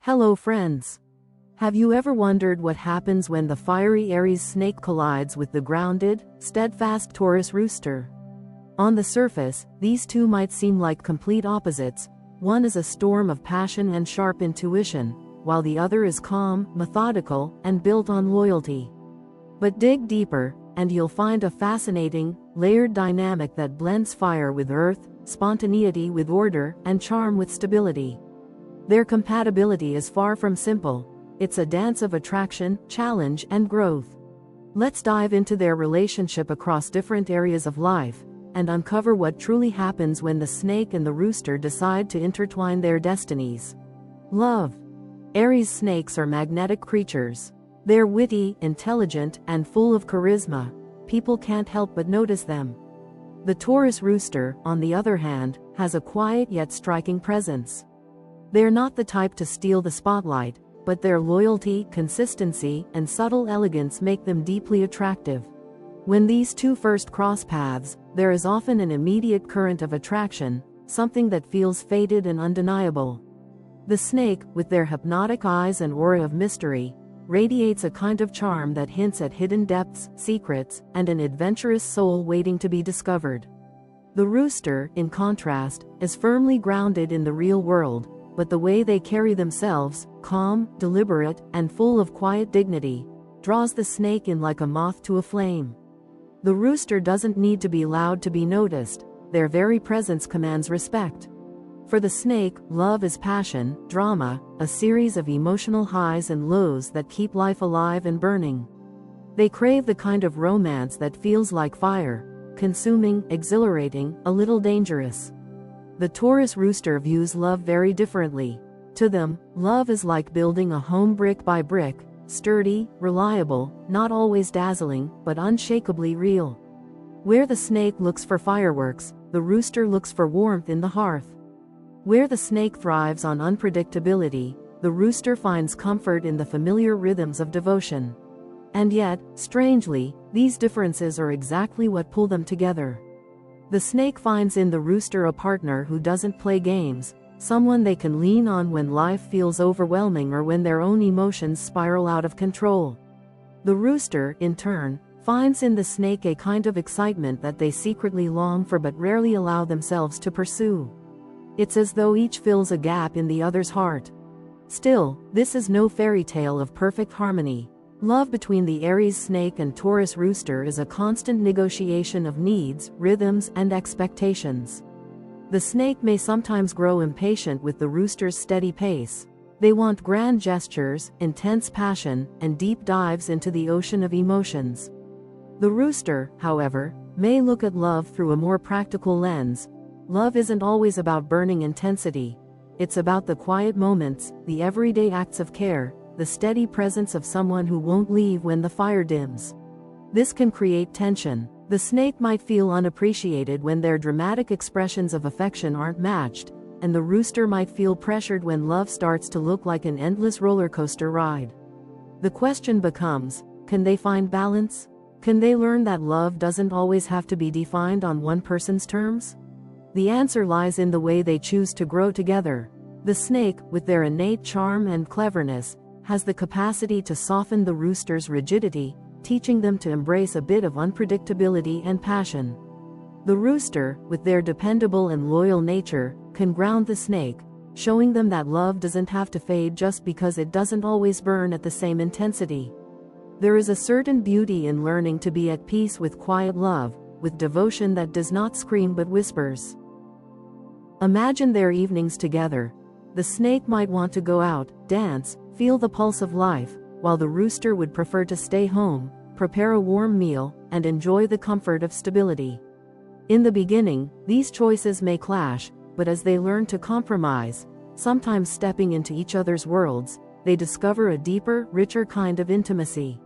Hello friends! Have you ever wondered what happens when the fiery Aries Snake collides with the grounded, steadfast Taurus Rooster? On the surface, these two might seem like complete opposites. One is a storm of passion and sharp intuition, while the other is calm, methodical, and built on loyalty. But dig deeper, and you'll find a fascinating, layered dynamic that blends fire with earth, spontaneity with order, and charm with stability. Their compatibility is far from simple. It's a dance of attraction, challenge, and growth. Let's dive into their relationship across different areas of life, and uncover what truly happens when the snake and the rooster decide to intertwine their destinies. Love. Aries snakes are magnetic creatures. They're witty, intelligent, and full of charisma. People can't help but notice them. The Taurus rooster, on the other hand, has a quiet yet striking presence. They're not the type to steal the spotlight, but their loyalty, consistency, and subtle elegance make them deeply attractive. When these two first cross paths, there is often an immediate current of attraction, something that feels fated and undeniable. The snake, with their hypnotic eyes and aura of mystery, radiates a kind of charm that hints at hidden depths, secrets, and an adventurous soul waiting to be discovered. The rooster, in contrast, is firmly grounded in the real world, but the way they carry themselves, calm, deliberate, and full of quiet dignity, draws the snake in like a moth to a flame. The rooster doesn't need to be loud to be noticed. Their very presence commands respect. For the snake, love is passion, drama, a series of emotional highs and lows that keep life alive and burning. They crave the kind of romance that feels like fire, consuming, exhilarating, a little dangerous. The Taurus rooster views love very differently. To them, love is like building a home brick by brick, sturdy, reliable, not always dazzling, but unshakably real. Where the snake looks for fireworks, the rooster looks for warmth in the hearth. Where the snake thrives on unpredictability, the rooster finds comfort in the familiar rhythms of devotion. And yet, strangely, these differences are exactly what pull them together. The snake finds in the rooster a partner who doesn't play games, someone they can lean on when life feels overwhelming or when their own emotions spiral out of control. The rooster, in turn, finds in the snake a kind of excitement that they secretly long for but rarely allow themselves to pursue. It's as though each fills a gap in the other's heart. Still, this is no fairy tale of perfect harmony. Love between the Aries snake and Taurus rooster is a constant negotiation of needs, rhythms, and expectations. The snake may sometimes grow impatient with the rooster's steady pace. They want grand gestures, intense passion, and deep dives into the ocean of emotions. The rooster, however, may look at love through a more practical lens. Love isn't always about burning intensity. It's about the quiet moments, the everyday acts of care, the steady presence of someone who won't leave when the fire dims. This can create tension. The snake might feel unappreciated when their dramatic expressions of affection aren't matched, and the rooster might feel pressured when love starts to look like an endless roller coaster ride. The question becomes, can they find balance? Can they learn that love doesn't always have to be defined on one person's terms? The answer lies in the way they choose to grow together. The snake, with their innate charm and cleverness, has the capacity to soften the rooster's rigidity, teaching them to embrace a bit of unpredictability and passion. The rooster, with their dependable and loyal nature, can ground the snake, showing them that love doesn't have to fade just because it doesn't always burn at the same intensity. There is a certain beauty in learning to be at peace with quiet love, with devotion that does not scream but whispers. Imagine their evenings together. The snake might want to go out, dance, feel the pulse of life, while the rooster would prefer to stay home, prepare a warm meal, and enjoy the comfort of stability. In the beginning, these choices may clash, but as they learn to compromise, sometimes stepping into each other's worlds, they discover a deeper, richer kind of intimacy.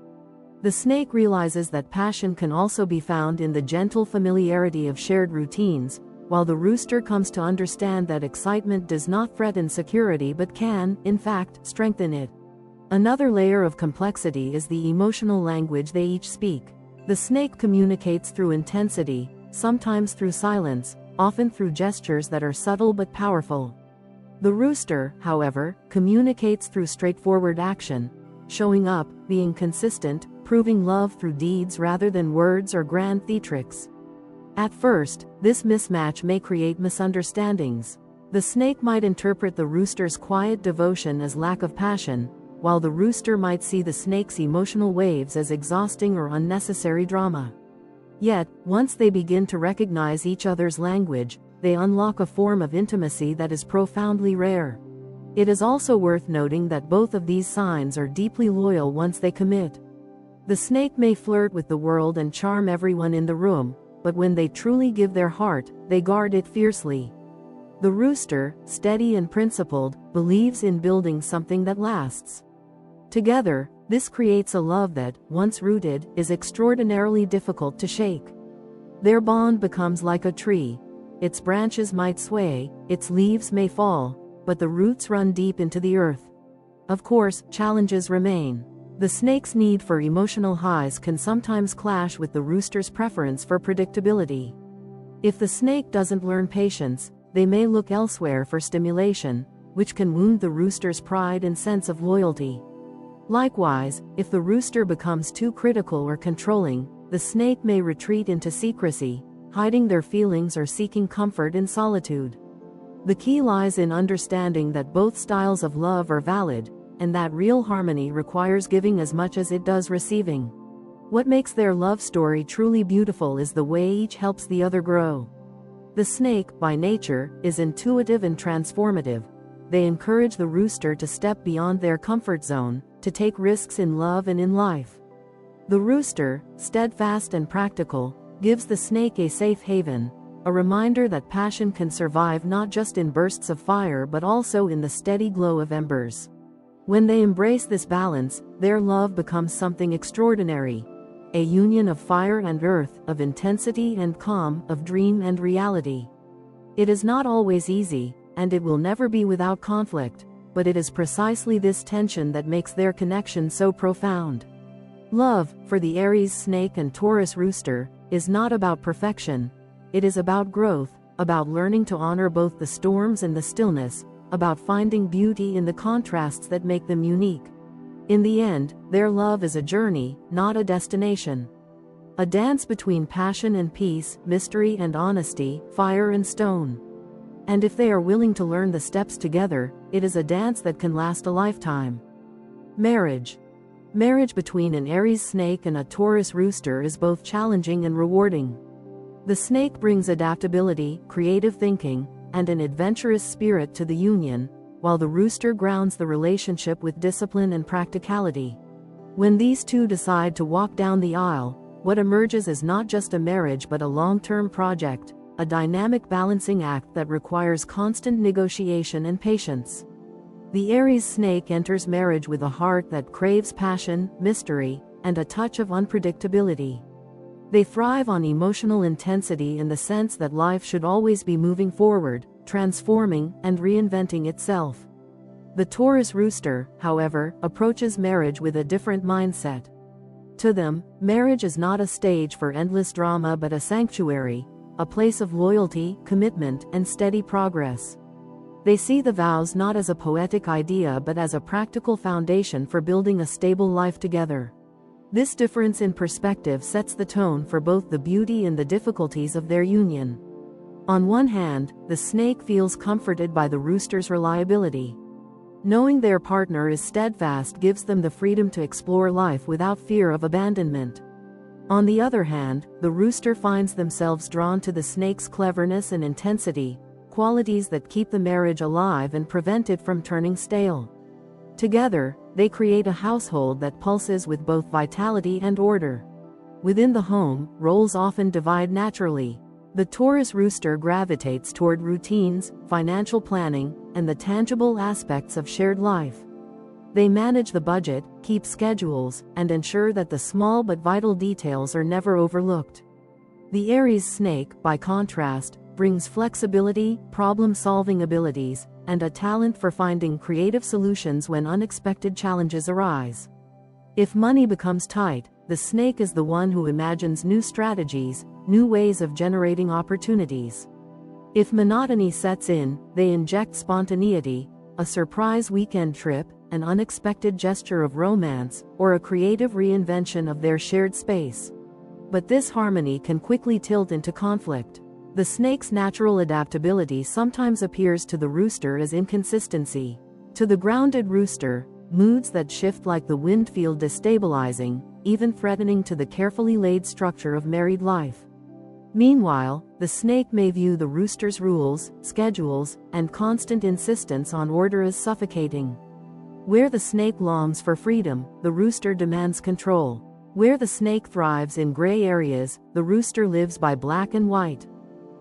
The snake realizes that passion can also be found in the gentle familiarity of shared routines, while the rooster comes to understand that excitement does not threaten security but can, in fact, strengthen it. Another layer of complexity is the emotional language they each speak. The snake communicates through intensity, sometimes through silence, often through gestures that are subtle but powerful. The rooster, however, communicates through straightforward action, showing up, being consistent, proving love through deeds rather than words or grand theatrics. At first, this mismatch may create misunderstandings. The snake might interpret the rooster's quiet devotion as lack of passion, while the rooster might see the snake's emotional waves as exhausting or unnecessary drama. Yet, once they begin to recognize each other's language, they unlock a form of intimacy that is profoundly rare. It is also worth noting that both of these signs are deeply loyal once they commit. The snake may flirt with the world and charm everyone in the room, but when they truly give their heart, they guard it fiercely. The rooster, steady and principled, believes in building something that lasts. Together, this creates a love that, once rooted, is extraordinarily difficult to shake. Their bond becomes like a tree. Its branches might sway, its leaves may fall, but the roots run deep into the earth. Of course, challenges remain. The snake's need for emotional highs can sometimes clash with the rooster's preference for predictability. If the snake doesn't learn patience, they may look elsewhere for stimulation, which can wound the rooster's pride and sense of loyalty. Likewise, if the rooster becomes too critical or controlling, the snake may retreat into secrecy, hiding their feelings or seeking comfort in solitude. The key lies in understanding that both styles of love are valid, and that real harmony requires giving as much as it does receiving. What makes their love story truly beautiful is the way each helps the other grow. The snake, by nature, is intuitive and transformative. They encourage the rooster to step beyond their comfort zone, to take risks in love and in life. The rooster, steadfast and practical, gives the snake a safe haven, a reminder that passion can survive not just in bursts of fire but also in the steady glow of embers. When they embrace this balance, their love becomes something extraordinary, a union of fire and earth, of intensity and calm, of dream and reality. It is not always easy, and it will never be without conflict, but it is precisely this tension that makes their connection so profound. Love, for the Aries snake and Taurus rooster, is not about perfection. It is about growth, about learning to honor both the storms and the stillness, about finding beauty in the contrasts that make them unique. In the end, their love is a journey, not a destination. A dance between passion and peace, mystery and honesty, fire and stone. And if they are willing to learn the steps together, it is a dance that can last a lifetime. Marriage. Marriage between an Aries snake and a Taurus rooster is both challenging and rewarding. The snake brings adaptability, creative thinking, and an adventurous spirit to the union, while the rooster grounds the relationship with discipline and practicality. When these two decide to walk down the aisle, what emerges is not just a marriage but a long-term project, a dynamic balancing act that requires constant negotiation and patience. The Aries snake enters marriage with a heart that craves passion, mystery, and a touch of unpredictability. They thrive on emotional intensity in the sense that life should always be moving forward, transforming, and reinventing itself. The Taurus rooster, however, approaches marriage with a different mindset. To them, marriage is not a stage for endless drama but a sanctuary, a place of loyalty, commitment, and steady progress. They see the vows not as a poetic idea but as a practical foundation for building a stable life together. This difference in perspective sets the tone for both the beauty and the difficulties of their union. On one hand, the snake feels comforted by the rooster's reliability. Knowing their partner is steadfast gives them the freedom to explore life without fear of abandonment. On the other hand, the rooster finds themselves drawn to the snake's cleverness and intensity, qualities that keep the marriage alive and prevent it from turning stale. Together, they create a household that pulses with both vitality and order. Within the home, roles often divide naturally. The Taurus rooster gravitates toward routines, financial planning, and the tangible aspects of shared life. They manage the budget, keep schedules, and ensure that the small but vital details are never overlooked. The Aries snake, by contrast, brings flexibility, problem-solving abilities, and a talent for finding creative solutions when unexpected challenges arise. If money becomes tight, the snake is the one who imagines new strategies, new ways of generating opportunities. If monotony sets in, they inject spontaneity, a surprise weekend trip, an unexpected gesture of romance, or a creative reinvention of their shared space. But this harmony can quickly tilt into conflict. The snake's natural adaptability sometimes appears to the rooster as inconsistency. To the grounded rooster, moods that shift like the wind feel destabilizing, even threatening to the carefully laid structure of married life. Meanwhile, the snake may view the rooster's rules, schedules, and constant insistence on order as suffocating. Where the snake longs for freedom, the rooster demands control. Where the snake thrives in gray areas, the rooster lives by black and white.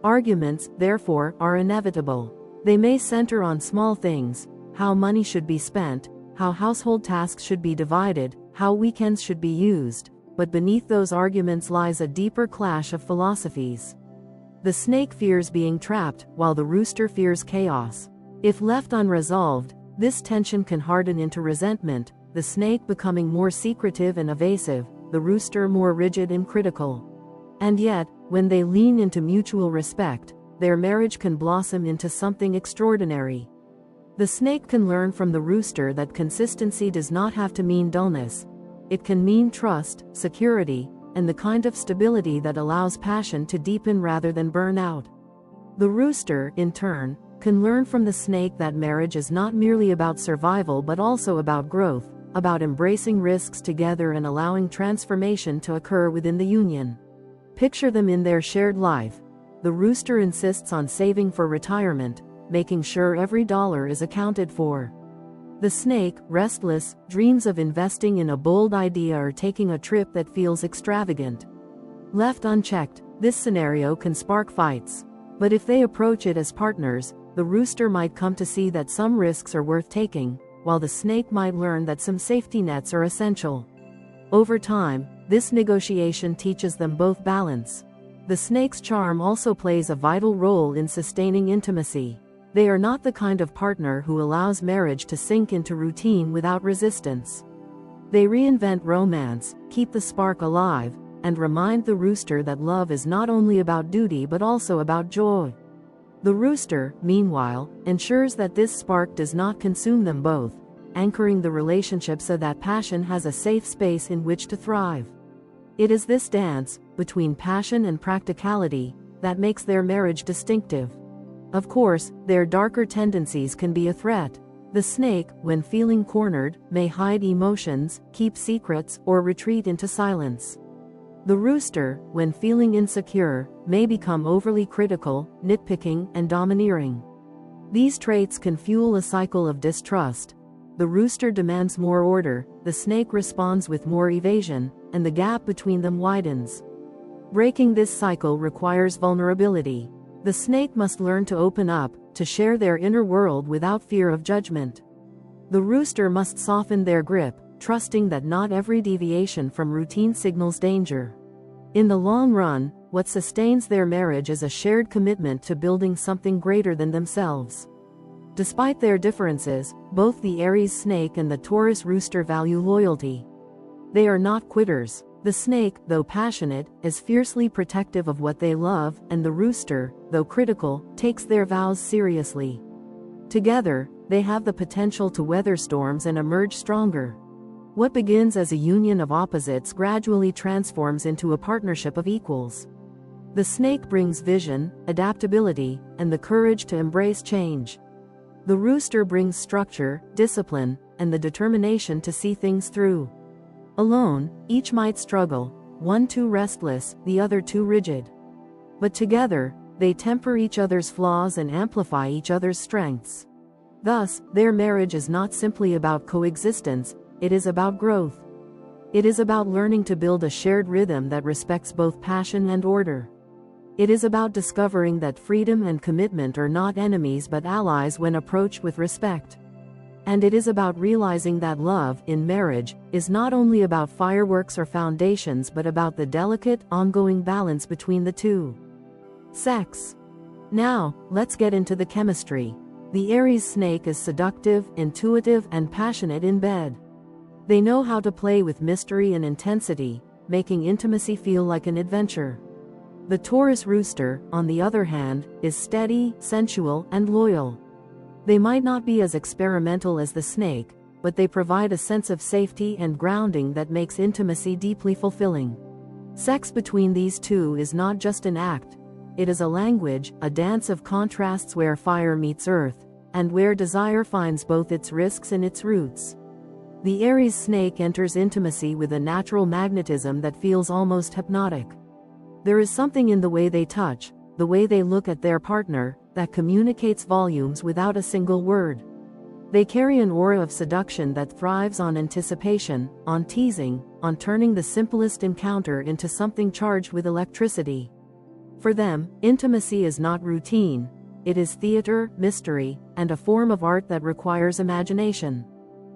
Arguments, therefore, are inevitable. They may center on small things: how money should be spent, how household tasks should be divided, how weekends should be used, but beneath those arguments lies a deeper clash of philosophies. The snake fears being trapped, while the rooster fears chaos. If left unresolved, this tension can harden into resentment, the snake becoming more secretive and evasive, the rooster more rigid and critical. And yet, when they lean into mutual respect, their marriage can blossom into something extraordinary. The snake can learn from the rooster that consistency does not have to mean dullness. It can mean trust, security, and the kind of stability that allows passion to deepen rather than burn out. The rooster, in turn, can learn from the snake that marriage is not merely about survival but also about growth, about embracing risks together and allowing transformation to occur within the union. Picture them in their shared life. The rooster insists on saving for retirement, making sure every dollar is accounted for. The snake, restless, dreams of investing in a bold idea or taking a trip that feels extravagant. Left unchecked, this scenario can spark fights. But if they approach it as partners, the rooster might come to see that some risks are worth taking, while the snake might learn that some safety nets are essential. Over time, this negotiation teaches them both balance. The snake's charm also plays a vital role in sustaining intimacy. They are not the kind of partner who allows marriage to sink into routine without resistance. They reinvent romance, keep the spark alive, and remind the rooster that love is not only about duty but also about joy. The rooster, meanwhile, ensures that this spark does not consume them both, anchoring the relationship so that passion has a safe space in which to thrive. It is this dance, between passion and practicality, that makes their marriage distinctive. Of course, their darker tendencies can be a threat. The snake, when feeling cornered, may hide emotions, keep secrets, or retreat into silence. The rooster, when feeling insecure, may become overly critical, nitpicking, and domineering. These traits can fuel a cycle of distrust. The rooster demands more order, the snake responds with more evasion, and the gap between them widens. Breaking this cycle requires vulnerability. The snake must learn to open up, to share their inner world without fear of judgment. The rooster must soften their grip, trusting that not every deviation from routine signals danger. In the long run, what sustains their marriage is a shared commitment to building something greater than themselves. Despite their differences, both the Aries snake and the Taurus rooster value loyalty. They are not quitters. The snake, though passionate, is fiercely protective of what they love, and the rooster, though critical, takes their vows seriously. Together, they have the potential to weather storms and emerge stronger. What begins as a union of opposites gradually transforms into a partnership of equals. The snake brings vision, adaptability, and the courage to embrace change. The rooster brings structure, discipline, and the determination to see things through. Alone, each might struggle, one too restless, the other too rigid. But together, they temper each other's flaws and amplify each other's strengths. Thus, their marriage is not simply about coexistence, it is about growth. It is about learning to build a shared rhythm that respects both passion and order. It is about discovering that freedom and commitment are not enemies but allies when approached with respect. And it is about realizing that love, in marriage, is not only about fireworks or foundations but about the delicate, ongoing balance between the two. Sex. Now, let's get into the chemistry. The Aries snake is seductive, intuitive, and passionate in bed. They know how to play with mystery and intensity, making intimacy feel like an adventure. The Taurus Rooster, on the other hand, is steady, sensual, and loyal. They might not be as experimental as the snake, but they provide a sense of safety and grounding that makes intimacy deeply fulfilling. Sex between these two is not just an act, it is a language, a dance of contrasts where fire meets earth, and where desire finds both its risks and its roots. The Aries snake enters intimacy with a natural magnetism that feels almost hypnotic. There is something in the way they touch, the way they look at their partner, that communicates volumes without a single word. They carry an aura of seduction that thrives on anticipation, on teasing, on turning the simplest encounter into something charged with electricity. For them, intimacy is not routine, it is theater, mystery, and a form of art that requires imagination.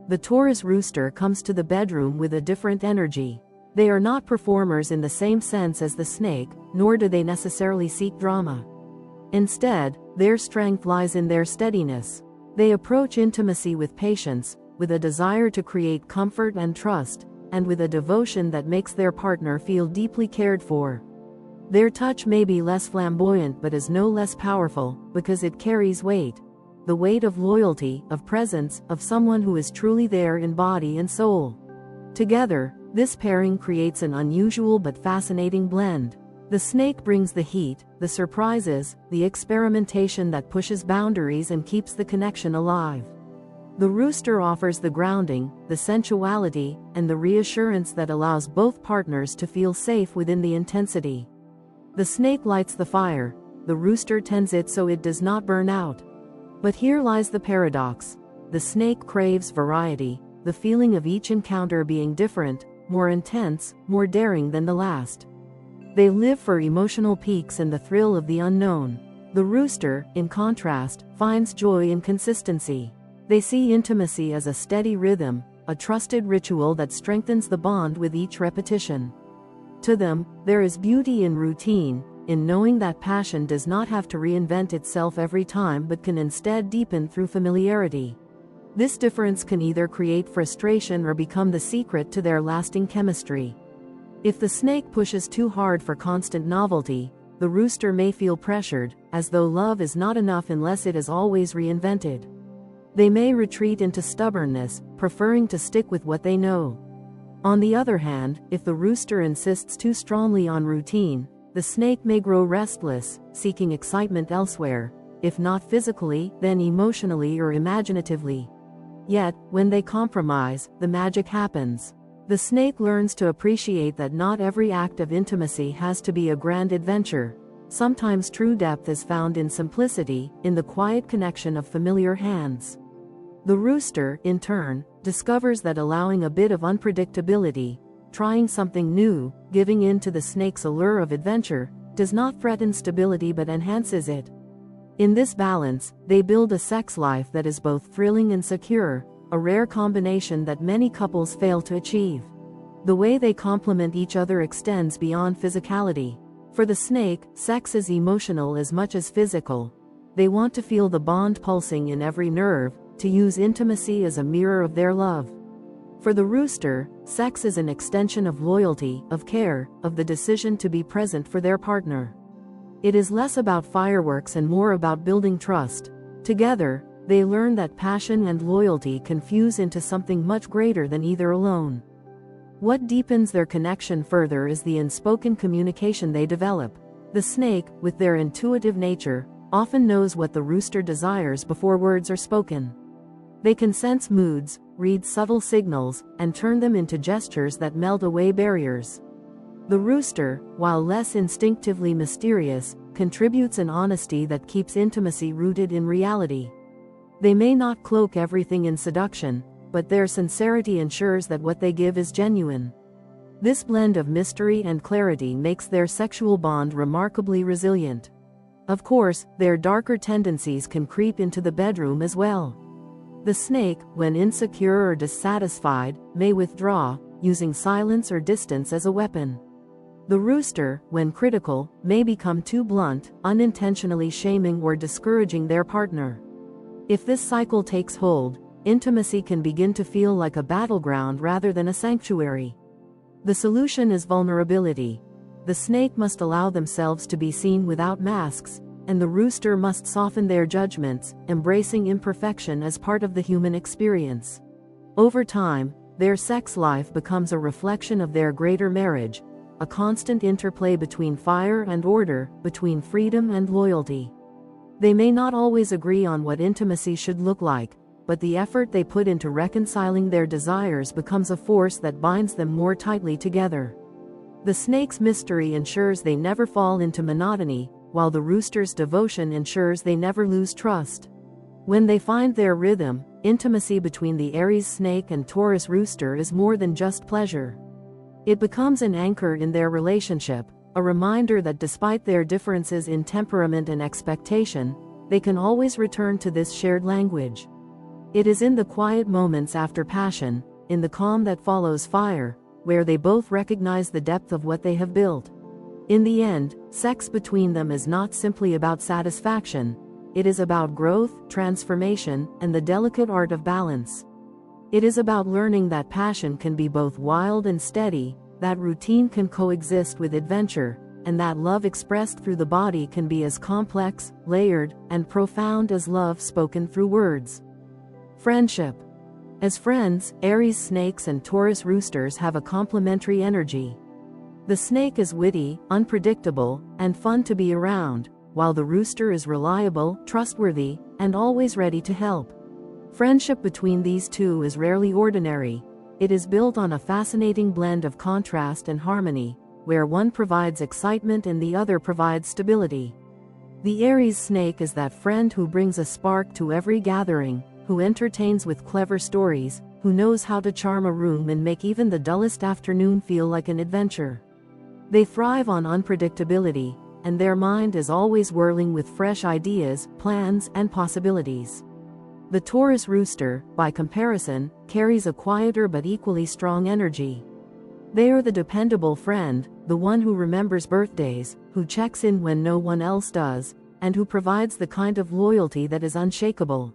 The Taurus Rooster comes to the bedroom with a different energy. They are not performers in the same sense as the snake, nor do they necessarily seek drama. Instead, their strength lies in their steadiness. They approach intimacy with patience, with a desire to create comfort and trust, and with a devotion that makes their partner feel deeply cared for. Their touch may be less flamboyant but is no less powerful, because it carries weight. The weight of loyalty, of presence, of someone who is truly there in body and soul. Together, this pairing creates an unusual but fascinating blend. The snake brings the heat, the surprises, the experimentation that pushes boundaries and keeps the connection alive. The rooster offers the grounding, the sensuality, and the reassurance that allows both partners to feel safe within the intensity. The snake lights the fire, the rooster tends it so it does not burn out. But here lies the paradox. The snake craves variety, the feeling of each encounter being different, more intense, more daring than the last. They live for emotional peaks and the thrill of the unknown. The rooster, in contrast, finds joy in consistency. They see intimacy as a steady rhythm, a trusted ritual that strengthens the bond with each repetition. To them, there is beauty in routine, in knowing that passion does not have to reinvent itself every time but can instead deepen through familiarity. This difference can either create frustration or become the secret to their lasting chemistry. If the snake pushes too hard for constant novelty, the rooster may feel pressured, as though love is not enough unless it is always reinvented. They may retreat into stubbornness, preferring to stick with what they know. On the other hand, if the rooster insists too strongly on routine, the snake may grow restless, seeking excitement elsewhere, if not physically, then emotionally or imaginatively. Yet, when they compromise, the magic happens. The snake learns to appreciate that not every act of intimacy has to be a grand adventure. Sometimes true depth is found in simplicity, in the quiet connection of familiar hands. The rooster, in turn, discovers that allowing a bit of unpredictability, trying something new, giving in to the snake's allure of adventure, does not threaten stability but enhances it. In this balance, they build a sex life that is both thrilling and secure, a rare combination that many couples fail to achieve. The way they complement each other extends beyond physicality. For the snake, sex is emotional as much as physical. They want to feel the bond pulsing in every nerve, to use intimacy as a mirror of their love. For the rooster, sex is an extension of loyalty, of care, of the decision to be present for their partner. It is less about fireworks and more about building trust. Together, they learn that passion and loyalty can fuse into something much greater than either alone. What deepens their connection further is the unspoken communication they develop. The snake, with their intuitive nature, often knows what the rooster desires before words are spoken. They can sense moods, read subtle signals, and turn them into gestures that melt away barriers. The rooster, while less instinctively mysterious, contributes an honesty that keeps intimacy rooted in reality. They may not cloak everything in seduction, but their sincerity ensures that what they give is genuine. This blend of mystery and clarity makes their sexual bond remarkably resilient. Of course, their darker tendencies can creep into the bedroom as well. The snake, when insecure or dissatisfied, may withdraw, using silence or distance as a weapon. The rooster, when critical, may become too blunt, unintentionally shaming or discouraging their partner. If this cycle takes hold, intimacy can begin to feel like a battleground rather than a sanctuary. The solution is vulnerability. the snake must allow themselves to be seen without masks, and the rooster must soften their judgments, embracing imperfection as part of the human experience. Over time, their sex life becomes a reflection of their greater marriage, a constant interplay between fire and order, between freedom and loyalty. They may not always agree on what intimacy should look like, but the effort they put into reconciling their desires becomes a force that binds them more tightly together. The snake's mystery ensures they never fall into monotony, while the rooster's devotion ensures they never lose trust. When they find their rhythm, intimacy between the Aries snake and Taurus rooster is more than just pleasure. It becomes an anchor in their relationship, a reminder that despite their differences in temperament and expectation, they can always return to this shared language. It is in the quiet moments after passion, in the calm that follows fire, where they both recognize the depth of what they have built. In the end, sex between them is not simply about satisfaction, it is about growth, transformation, and the delicate art of balance. It is about learning that passion can be both wild and steady, that routine can coexist with adventure, and that love expressed through the body can be as complex, layered, and profound as love spoken through words. Friendship. As friends, Aries snakes and Taurus roosters have a complementary energy. The snake is witty, unpredictable, and fun to be around, while the rooster is reliable, trustworthy, and always ready to help. Friendship between these two is rarely ordinary. It is built on a fascinating blend of contrast and harmony, where one provides excitement and the other provides stability. The Aries snake is that friend who brings a spark to every gathering, who entertains with clever stories, who knows how to charm a room and make even the dullest afternoon feel like an adventure. They thrive on unpredictability, and their mind is always whirling with fresh ideas, plans, and possibilities. The Taurus rooster, by comparison, carries a quieter but equally strong energy. They are the dependable friend, the one who remembers birthdays, who checks in when no one else does, and who provides the kind of loyalty that is unshakable.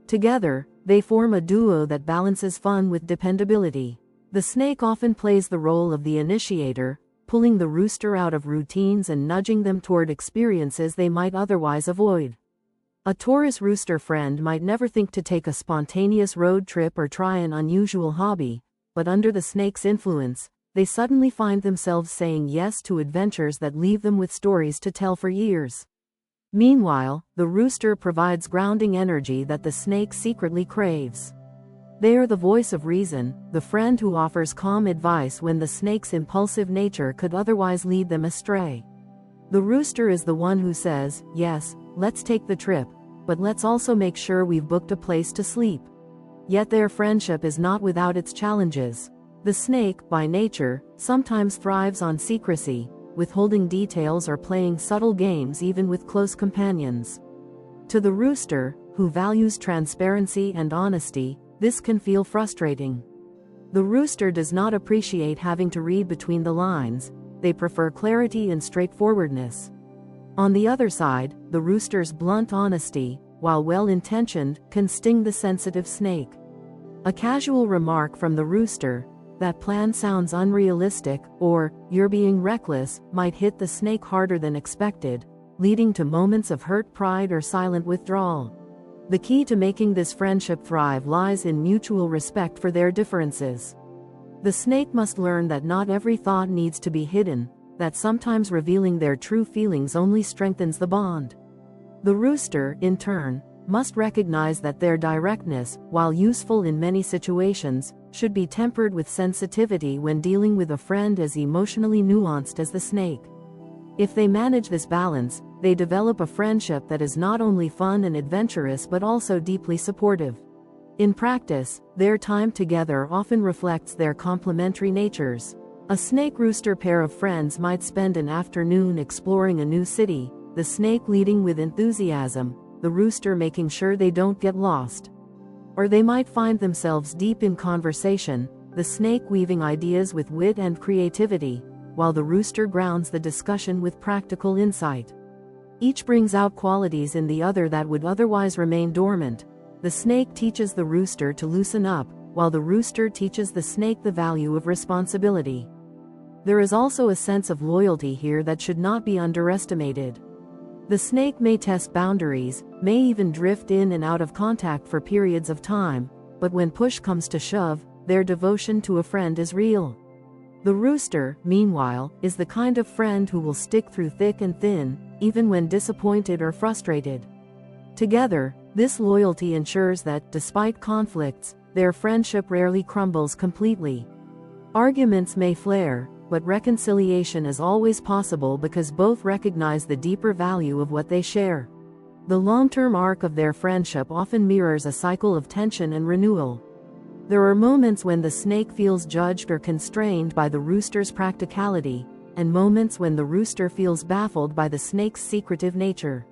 Together, they form a duo that balances fun with dependability. The snake often plays the role of the initiator, pulling the rooster out of routines and nudging them toward experiences they might otherwise avoid. A Taurus rooster friend might never think to take a spontaneous road trip or try an unusual hobby, but under the snake's influence, they suddenly find themselves saying yes to adventures that leave them with stories to tell for years. Meanwhile, the rooster provides grounding energy that the snake secretly craves. They are the voice of reason, the friend who offers calm advice when the snake's impulsive nature could otherwise lead them astray. The rooster is the one who says, "Yes, let's take the trip, but let's also make sure we've booked a place to sleep." Yet their friendship is not without its challenges. The snake, by nature, sometimes thrives on secrecy, withholding details or playing subtle games even with close companions. To the rooster, who values transparency and honesty, this can feel frustrating. The rooster does not appreciate having to read between the lines, they prefer clarity and straightforwardness. On the other side, the rooster's blunt honesty, while well-intentioned, can sting the sensitive snake. A casual remark from the rooster, "That plan sounds unrealistic," or "You're being reckless," might hit the snake harder than expected, leading to moments of hurt pride or silent withdrawal. The key to making this friendship thrive lies in mutual respect for their differences. The snake must learn that not every thought needs to be hidden, that sometimes revealing their true feelings only strengthens the bond. The rooster, in turn, must recognize that their directness, while useful in many situations, should be tempered with sensitivity when dealing with a friend as emotionally nuanced as the snake. If they manage this balance, they develop a friendship that is not only fun and adventurous but also deeply supportive. In practice, their time together often reflects their complementary natures. A snake-rooster pair of friends might spend an afternoon exploring a new city, the snake leading with enthusiasm, the rooster making sure they don't get lost. Or they might find themselves deep in conversation, the snake weaving ideas with wit and creativity, while the rooster grounds the discussion with practical insight. Each brings out qualities in the other that would otherwise remain dormant. The snake teaches the rooster to loosen up, while the rooster teaches the snake the value of responsibility. There is also a sense of loyalty here that should not be underestimated. The snake may test boundaries, may even drift in and out of contact for periods of time, but when push comes to shove, their devotion to a friend is real. The rooster, meanwhile, is the kind of friend who will stick through thick and thin, even when disappointed or frustrated. Together, this loyalty ensures that, despite conflicts, their friendship rarely crumbles completely. Arguments may flare, but reconciliation is always possible because both recognize the deeper value of what they share. The long-term arc of their friendship often mirrors a cycle of tension and renewal. There are moments when the snake feels judged or constrained by the rooster's practicality, and moments when the rooster feels baffled by the snake's secretive nature.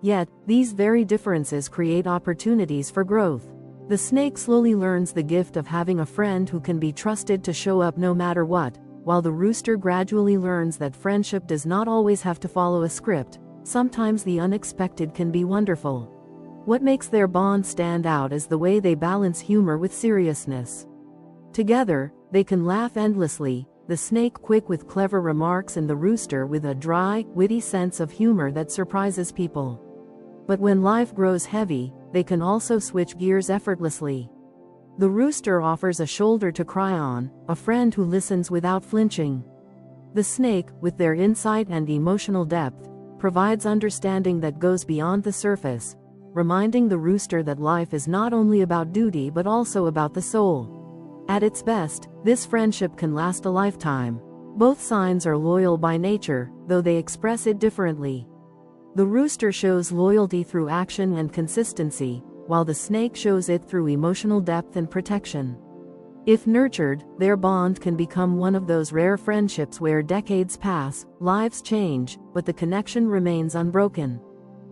Yet, these very differences create opportunities for growth. The snake slowly learns the gift of having a friend who can be trusted to show up no matter what, while the rooster gradually learns that friendship does not always have to follow a script. Sometimes the unexpected can be wonderful. What makes their bond stand out is the way they balance humor with seriousness. Together, they can laugh endlessly, the snake quick with clever remarks and the rooster with a dry, witty sense of humor that surprises people. But when life grows heavy, they can also switch gears effortlessly. The rooster offers a shoulder to cry on, a friend who listens without flinching. The snake, with their insight and emotional depth, provides understanding that goes beyond the surface, reminding the rooster that life is not only about duty but also about the soul. At its best, this friendship can last a lifetime. Both signs are loyal by nature, though they express it differently. The rooster shows loyalty through action and consistency, while the snake shows it through emotional depth and protection. If nurtured, their bond can become one of those rare friendships where decades pass, lives change, but the connection remains unbroken.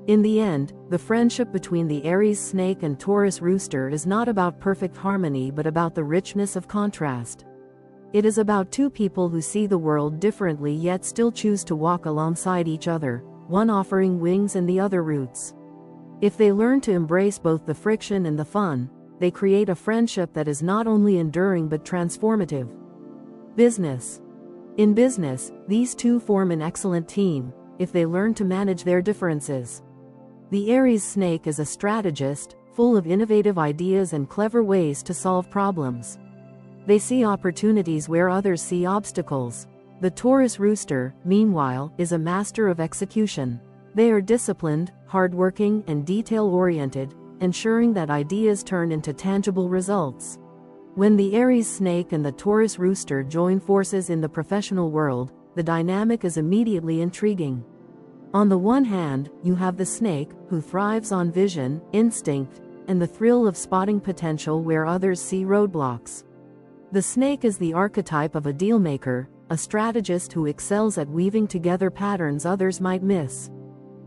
In the end, the friendship between the Aries snake and Taurus rooster is not about perfect harmony but about the richness of contrast. It is about two people who see the world differently yet still choose to walk alongside each other, one offering wings and the other roots. If they learn to embrace both the friction and the fun, they create a friendship that is not only enduring but transformative. Business. In business, these two form an excellent team, if they learn to manage their differences. The Aries snake is a strategist, full of innovative ideas and clever ways to solve problems. They see opportunities where others see obstacles. The Taurus rooster, meanwhile, is a master of execution. They are disciplined, hardworking, and detail-oriented, ensuring that ideas turn into tangible results. When the Aries snake and the Taurus rooster join forces in the professional world, the dynamic is immediately intriguing. On the one hand, you have the snake, who thrives on vision, instinct, and the thrill of spotting potential where others see roadblocks. The snake is the archetype of a dealmaker, a strategist who excels at weaving together patterns others might miss.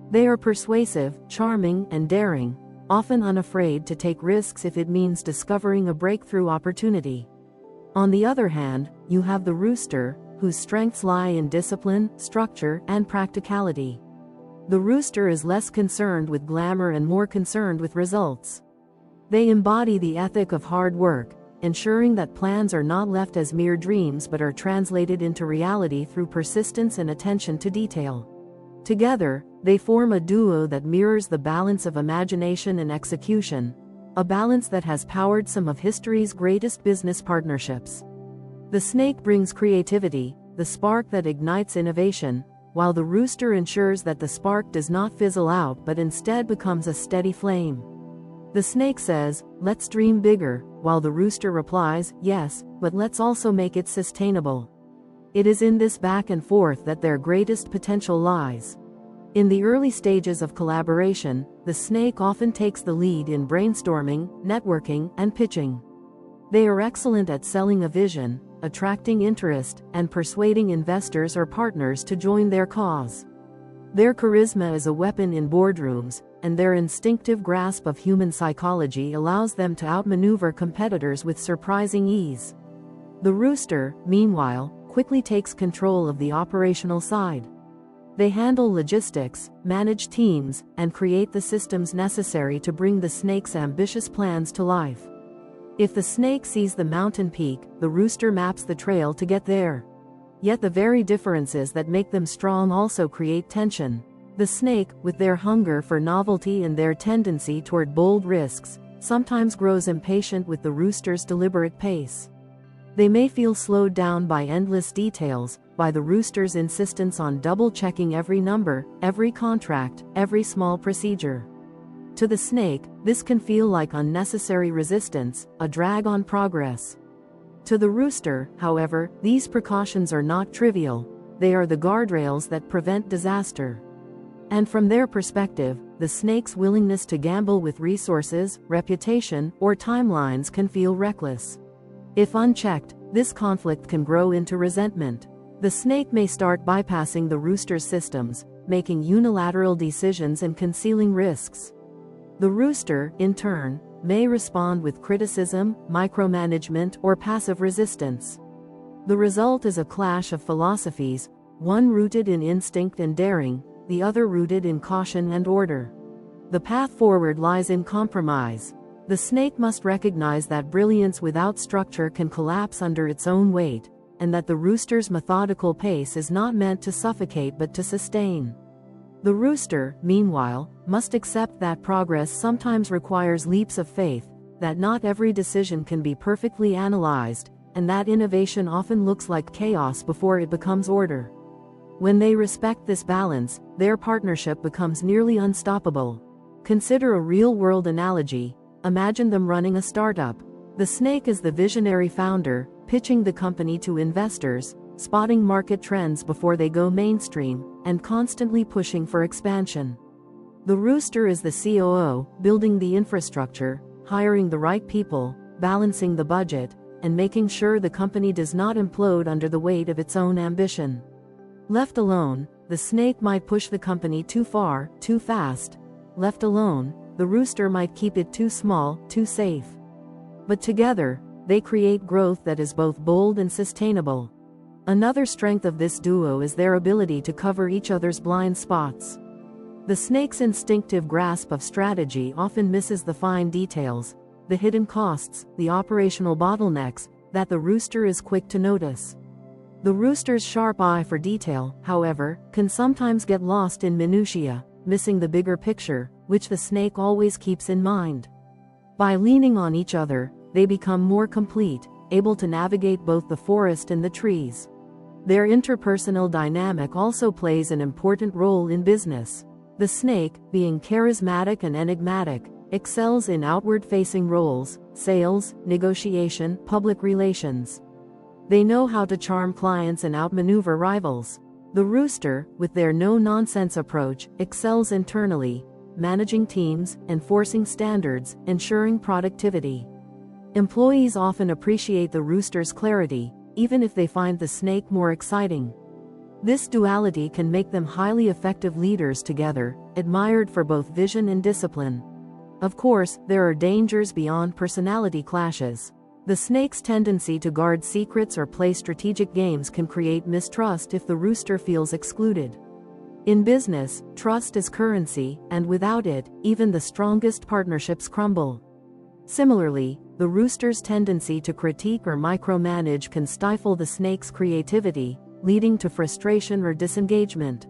They are persuasive, charming, and daring, often unafraid to take risks if it means discovering a breakthrough opportunity. On the other hand, you have the rooster, whose strengths lie in discipline, structure, and practicality. The rooster is less concerned with glamour and more concerned with results. They embody the ethic of hard work, ensuring that plans are not left as mere dreams but are translated into reality through persistence and attention to detail. Together, they form a duo that mirrors the balance of imagination and execution, a balance that has powered some of history's greatest business partnerships. The snake brings creativity, the spark that ignites innovation, while the rooster ensures that the spark does not fizzle out but instead becomes a steady flame. The snake says, "Let's dream bigger," while the rooster replies, "Yes, but let's also make it sustainable." It is in this back and forth that their greatest potential lies. In the early stages of collaboration, the snake often takes the lead in brainstorming, networking, and pitching. They are excellent at selling a vision, attracting interest, and persuading investors or partners to join their cause. Their charisma is a weapon in boardrooms, and their instinctive grasp of human psychology allows them to outmaneuver competitors with surprising ease. The rooster, meanwhile, quickly takes control of the operational side. They handle logistics, manage teams, and create the systems necessary to bring the snake's ambitious plans to life. If the snake sees the mountain peak, the rooster maps the trail to get there. Yet the very differences that make them strong also create tension. The snake, with their hunger for novelty and their tendency toward bold risks, sometimes grows impatient with the rooster's deliberate pace. They may feel slowed down by endless details, by the rooster's insistence on double-checking every number, every contract, every small procedure. To the snake, this can feel like unnecessary resistance, a drag on progress. To the rooster, however, these precautions are not trivial. They are the guardrails that prevent disaster. And from their perspective, the snake's willingness to gamble with resources, reputation, or timelines can feel reckless. If unchecked, this conflict can grow into resentment. The snake may start bypassing the rooster's systems, making unilateral decisions and concealing risks. The rooster, in turn, may respond with criticism, micromanagement, or passive resistance. The result is a clash of philosophies, one rooted in instinct and daring, the other rooted in caution and order. The path forward lies in compromise. The snake must recognize that brilliance without structure can collapse under its own weight, and that the rooster's methodical pace is not meant to suffocate but to sustain. The rooster, meanwhile, must accept that progress sometimes requires leaps of faith, that not every decision can be perfectly analyzed, and that innovation often looks like chaos before it becomes order. When they respect this balance, their partnership becomes nearly unstoppable. Consider a real-world analogy. Imagine them running a startup. The snake is the visionary founder, pitching the company to investors, spotting market trends before they go mainstream, and constantly pushing for expansion. The rooster is the COO, building the infrastructure, hiring the right people, balancing the budget, and making sure the company does not implode under the weight of its own ambition. Left alone, the snake might push the company too far, too fast. Left alone, the rooster might keep it too small, too safe. But together, they create growth that is both bold and sustainable. Another strength of this duo is their ability to cover each other's blind spots. The snake's instinctive grasp of strategy often misses the fine details, the hidden costs, the operational bottlenecks, that the rooster is quick to notice. The rooster's sharp eye for detail, however, can sometimes get lost in minutiae, missing the bigger picture, which the snake always keeps in mind. By leaning on each other, they become more complete, able to navigate both the forest and the trees. Their interpersonal dynamic also plays an important role in business. The snake, being charismatic and enigmatic, excels in outward-facing roles, sales, negotiation, public relations. They know how to charm clients and outmaneuver rivals. The rooster, with their no-nonsense approach, excels internally, managing teams, enforcing standards, ensuring productivity. Employees often appreciate the rooster's clarity, even if they find the snake more exciting. This duality can make them highly effective leaders together, admired for both vision and discipline. Of course, there are dangers beyond personality clashes. The snake's tendency to guard secrets or play strategic games can create mistrust if the rooster feels excluded. In business, trust is currency, and without it, even the strongest partnerships crumble. Similarly, the rooster's tendency to critique or micromanage can stifle the snake's creativity, leading to frustration or disengagement.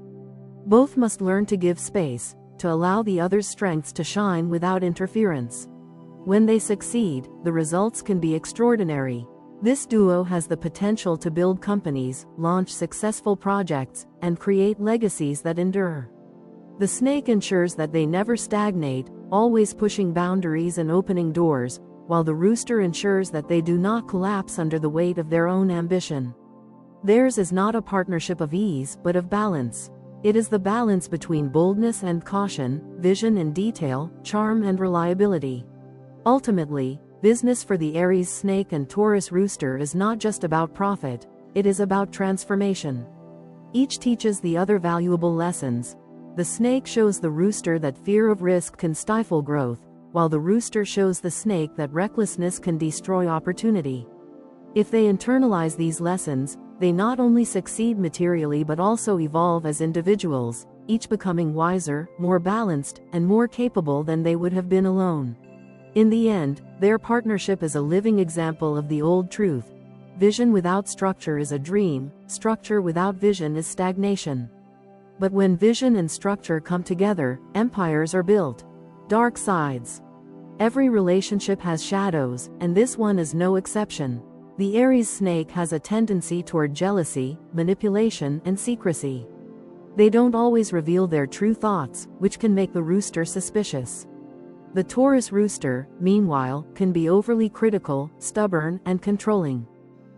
Both must learn to give space, to allow the other's strengths to shine without interference. When they succeed, the results can be extraordinary. This duo has the potential to build companies, launch successful projects, and create legacies that endure. The snake ensures that they never stagnate, always pushing boundaries and opening doors, while the rooster ensures that they do not collapse under the weight of their own ambition. Theirs is not a partnership of ease, but of balance. It is the balance between boldness and caution, vision and detail, charm and reliability. Ultimately, business for the Aries Snake and Taurus Rooster is not just about profit, it is about transformation. Each teaches the other valuable lessons. The snake shows the rooster that fear of risk can stifle growth, while the rooster shows the snake that recklessness can destroy opportunity. If they internalize these lessons, they not only succeed materially but also evolve as individuals, each becoming wiser, more balanced, and more capable than they would have been alone. In the end, their partnership is a living example of the old truth. vision without structure is a dream, structure without vision is stagnation. But when vision and structure come together, empires are built. Dark sides. Every relationship has shadows, and this one is no exception. The Aries snake has a tendency toward jealousy, manipulation, and secrecy. They don't always reveal their true thoughts, which can make the rooster suspicious. The Taurus rooster, meanwhile, can be overly critical, stubborn, and controlling.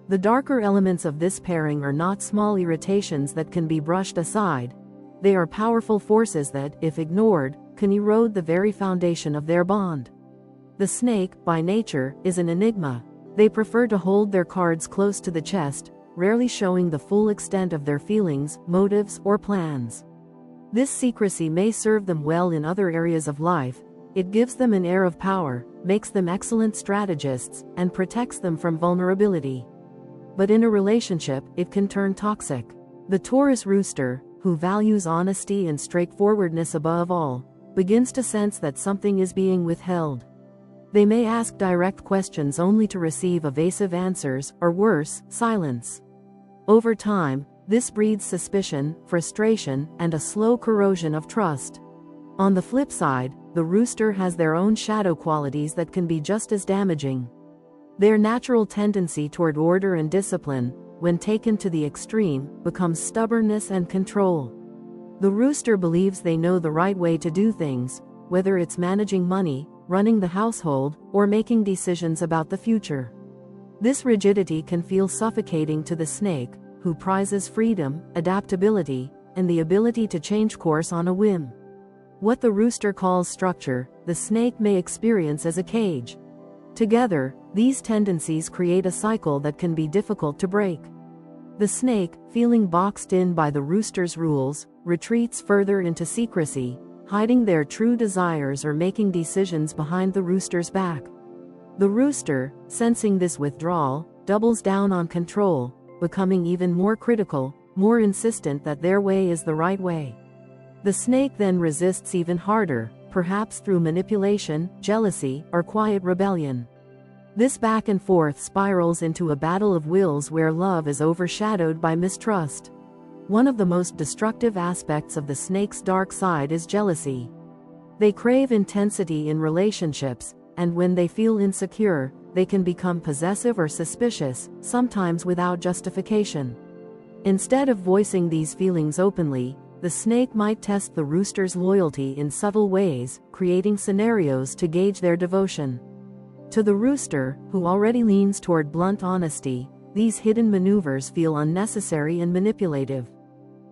The darker elements of this pairing are not small irritations that can be brushed aside. They are powerful forces that, if ignored, can erode the very foundation of their bond. The snake, by nature, is an enigma. They prefer to hold their cards close to the chest, rarely showing the full extent of their feelings, motives, or plans. This secrecy may serve them well in other areas of life. It gives them an air of power, makes them excellent strategists, and protects them from vulnerability. But in a relationship, it can turn toxic. The Taurus rooster, who values honesty and straightforwardness above all, begins to sense that something is being withheld. They may ask direct questions only to receive evasive answers, or worse, silence. Over time, this breeds suspicion, frustration, and a slow corrosion of trust. On the flip side, the rooster has their own shadow qualities that can be just as damaging. Their natural tendency toward order and discipline, when taken to the extreme, becomes stubbornness and control. The rooster believes they know the right way to do things, whether it's managing money, running the household, or making decisions about the future. This rigidity can feel suffocating to the snake, who prizes freedom, adaptability, and the ability to change course on a whim. What the rooster calls structure, the snake may experience as a cage. Together, these tendencies create a cycle that can be difficult to break. The snake, feeling boxed in by the rooster's rules, retreats further into secrecy, hiding their true desires or making decisions behind the rooster's back. The rooster, sensing this withdrawal, doubles down on control, becoming even more critical, more insistent that their way is the right way. The snake then resists even harder, perhaps through manipulation, jealousy, or quiet rebellion. This back and forth spirals into a battle of wills where love is overshadowed by mistrust. One of the most destructive aspects of the snake's dark side is jealousy. They crave intensity in relationships, and when they feel insecure, they can become possessive or suspicious, sometimes without justification. Instead of voicing these feelings openly, the snake might test the rooster's loyalty in subtle ways, creating scenarios to gauge their devotion. To the rooster, who already leans toward blunt honesty, these hidden maneuvers feel unnecessary and manipulative.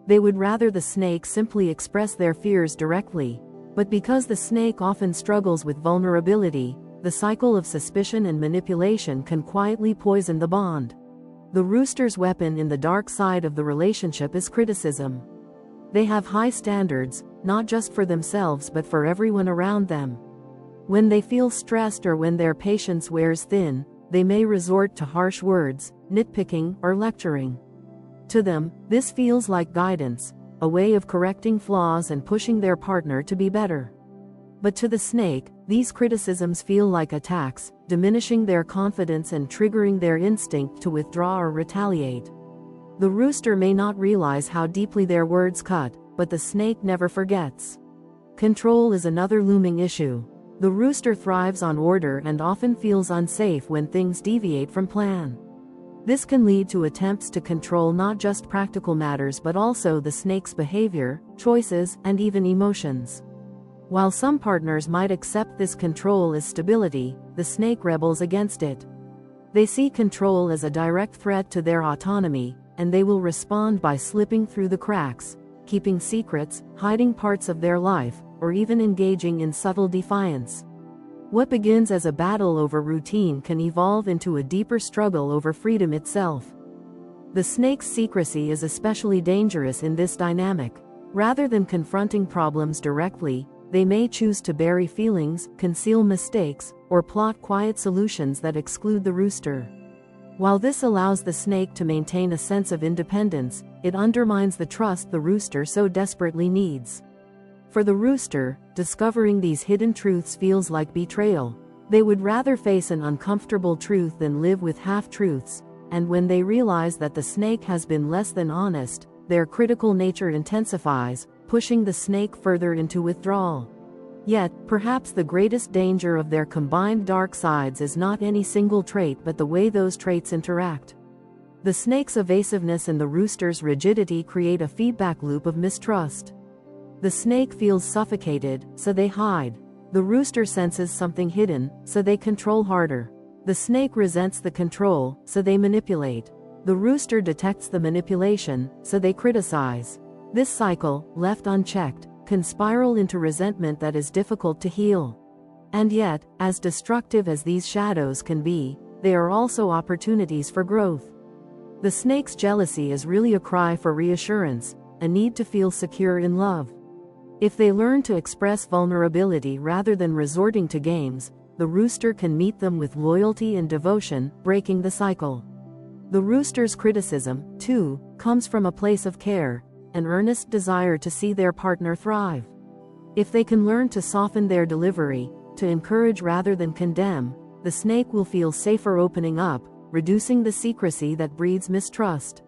They would rather the snake simply express their fears directly, but because the snake often struggles with vulnerability, the cycle of suspicion and manipulation can quietly poison the bond. The rooster's weapon in the dark side of the relationship is criticism. They have high standards, not just for themselves but for everyone around them. When they feel stressed or when their patience wears thin, they may resort to harsh words, nitpicking, or lecturing. To them, this feels like guidance, a way of correcting flaws and pushing their partner to be better. But to the snake, these criticisms feel like attacks, diminishing their confidence and triggering their instinct to withdraw or retaliate. The rooster may not realize how deeply their words cut, but the snake never forgets. Control is another looming issue. The rooster thrives on order and often feels unsafe when things deviate from plan. This can lead to attempts to control not just practical matters but also the snake's behavior, choices, and even emotions. While some partners might accept this control as stability, the snake rebels against it. They see control as a direct threat to their autonomy, and they will respond by slipping through the cracks, keeping secrets, hiding parts of their life, or even engaging in subtle defiance. What begins as a battle over routine can evolve into a deeper struggle over freedom itself. The snake's secrecy is especially dangerous in this dynamic. Rather than confronting problems directly, they may choose to bury feelings, conceal mistakes, or plot quiet solutions that exclude the rooster. While this allows the snake to maintain a sense of independence, it undermines the trust the rooster so desperately needs. For the rooster, discovering these hidden truths feels like betrayal. They would rather face an uncomfortable truth than live with half-truths, and when they realize that the snake has been less than honest, their critical nature intensifies, pushing the snake further into withdrawal. Yet, perhaps the greatest danger of their combined dark sides is not any single trait but the way those traits interact. The snake's evasiveness and the rooster's rigidity create a feedback loop of mistrust. The snake feels suffocated, so they hide. The rooster senses something hidden, so they control harder. The snake resents the control, so they manipulate. The rooster detects the manipulation, so they criticize. This cycle, left unchecked, can spiral into resentment that is difficult to heal. And yet, as destructive as these shadows can be, they are also opportunities for growth. The snake's jealousy is really a cry for reassurance, a need to feel secure in love. If they learn to express vulnerability rather than resorting to games, the rooster can meet them with loyalty and devotion, breaking the cycle. The rooster's criticism, too, comes from a place of care, an earnest desire to see their partner thrive. If they can learn to soften their delivery, to encourage rather than condemn, the snake will feel safer opening up, reducing the secrecy that breeds mistrust.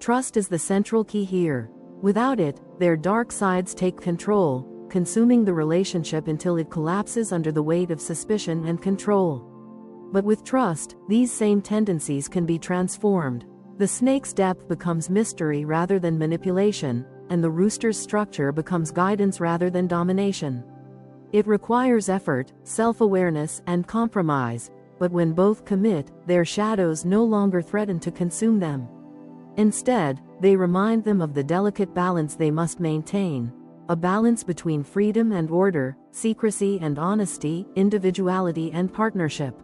Trust is the central key here. Without it, their dark sides take control, consuming the relationship until it collapses under the weight of suspicion and control. But with trust, these same tendencies can be transformed. The snake's depth becomes mystery rather than manipulation, and the rooster's structure becomes guidance rather than domination. It requires effort, self-awareness, and compromise, but when both commit, their shadows no longer threaten to consume them. Instead, they remind them of the delicate balance they must maintain, a balance between freedom and order, secrecy and honesty, individuality and partnership.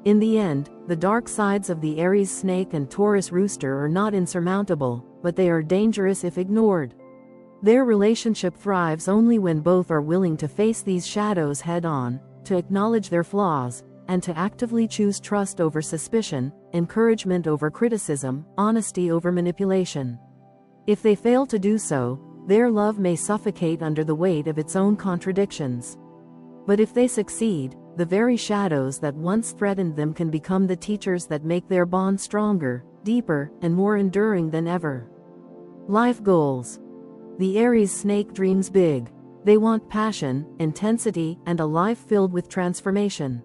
In the end, the dark sides of the Aries snake and Taurus rooster are not insurmountable, but they are dangerous if ignored. Their relationship thrives only when both are willing to face these shadows head-on, to acknowledge their flaws, and to actively choose trust over suspicion, encouragement over criticism, honesty over manipulation. If they fail to do so, their love may suffocate under the weight of its own contradictions. But if they succeed, the very shadows that once threatened them can become the teachers that make their bond stronger, deeper, and more enduring than ever. Life goals. The Aries snake dreams big. They want passion, intensity, and a life filled with transformation.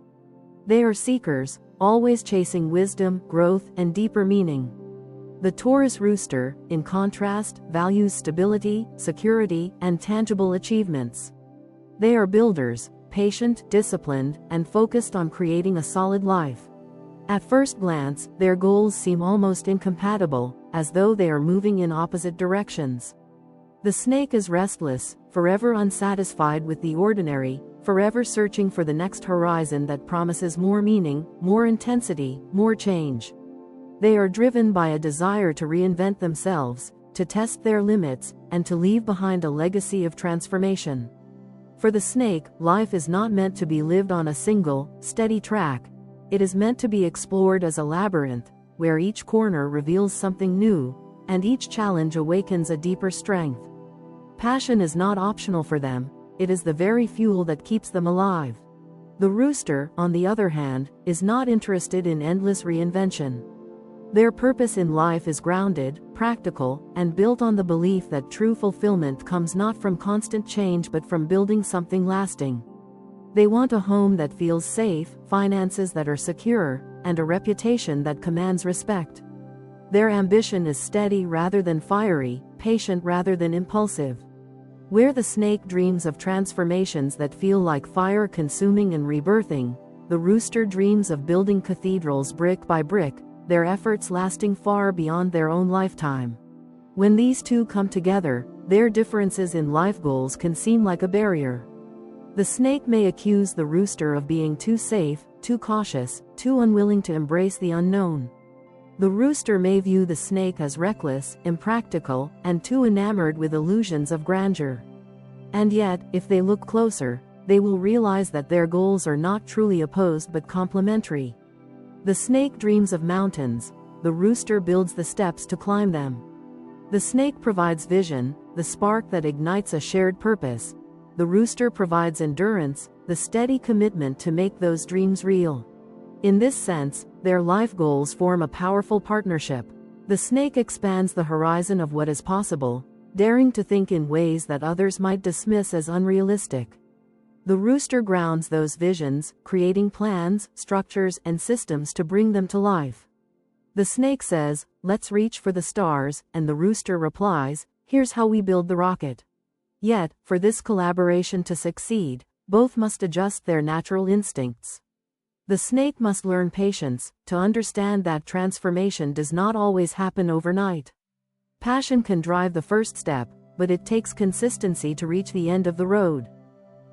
They are seekers, always chasing wisdom, growth, and deeper meaning. The Taurus rooster, in contrast, values stability, security, and tangible achievements. They are builders, patient, disciplined, and focused on creating a solid life. At first glance, their goals seem almost incompatible, as though they are moving in opposite directions. The snake is restless, forever unsatisfied with the ordinary, forever searching for the next horizon that promises more meaning, more intensity, more change. They are driven by a desire to reinvent themselves, to test their limits, and to leave behind a legacy of transformation. For the snake, life is not meant to be lived on a single, steady track. It is meant to be explored as a labyrinth, where each corner reveals something new, and each challenge awakens a deeper strength. Passion is not optional for them, it is the very fuel that keeps them alive. The rooster, on the other hand, is not interested in endless reinvention. Their purpose in life is grounded, practical, and built on the belief that true fulfillment comes not from constant change but from building something lasting. They want a home that feels safe, finances that are secure, and a reputation that commands respect. Their ambition is steady rather than fiery, patient rather than impulsive. Where the snake dreams of transformations that feel like fire consuming and rebirthing, the rooster dreams of building cathedrals brick by brick, their efforts lasting far beyond their own lifetime. When these two come together, their differences in life goals can seem like a barrier. The snake may accuse the rooster of being too safe, too cautious, too unwilling to embrace the unknown. The rooster may view the snake as reckless, impractical, and too enamored with illusions of grandeur. And yet, if they look closer, they will realize that their goals are not truly opposed but complementary. The snake dreams of mountains, the rooster builds the steps to climb them. The snake provides vision, the spark that ignites a shared purpose. The rooster provides endurance, the steady commitment to make those dreams real. In this sense, their life goals form a powerful partnership. The snake expands the horizon of what is possible, daring to think in ways that others might dismiss as unrealistic. The rooster grounds those visions, creating plans, structures, and systems to bring them to life. The snake says, "Let's reach for the stars," and the rooster replies, "Here's how we build the rocket." Yet, for this collaboration to succeed, both must adjust their natural instincts. The snake must learn patience, to understand that transformation does not always happen overnight. Passion can drive the first step, but it takes consistency to reach the end of the road.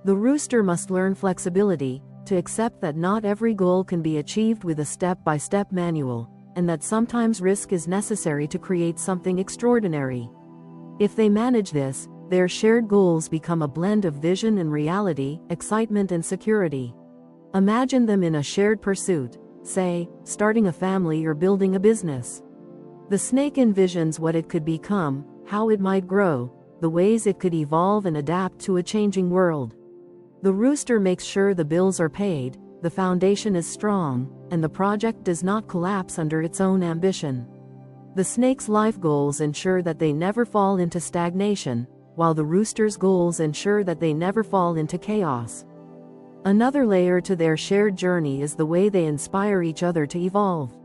The rooster must learn flexibility, to accept that not every goal can be achieved with a step-by-step manual, and that sometimes risk is necessary to create something extraordinary. If they manage this, their shared goals become a blend of vision and reality, excitement and security. Imagine them in a shared pursuit, say, starting a family or building a business. The snake envisions what it could become, how it might grow, the ways it could evolve and adapt to a changing world. The rooster makes sure the bills are paid, the foundation is strong, and the project does not collapse under its own ambition. The snake's life goals ensure that they never fall into stagnation, while the rooster's goals ensure that they never fall into chaos. Another layer to their shared journey is the way they inspire each other to evolve.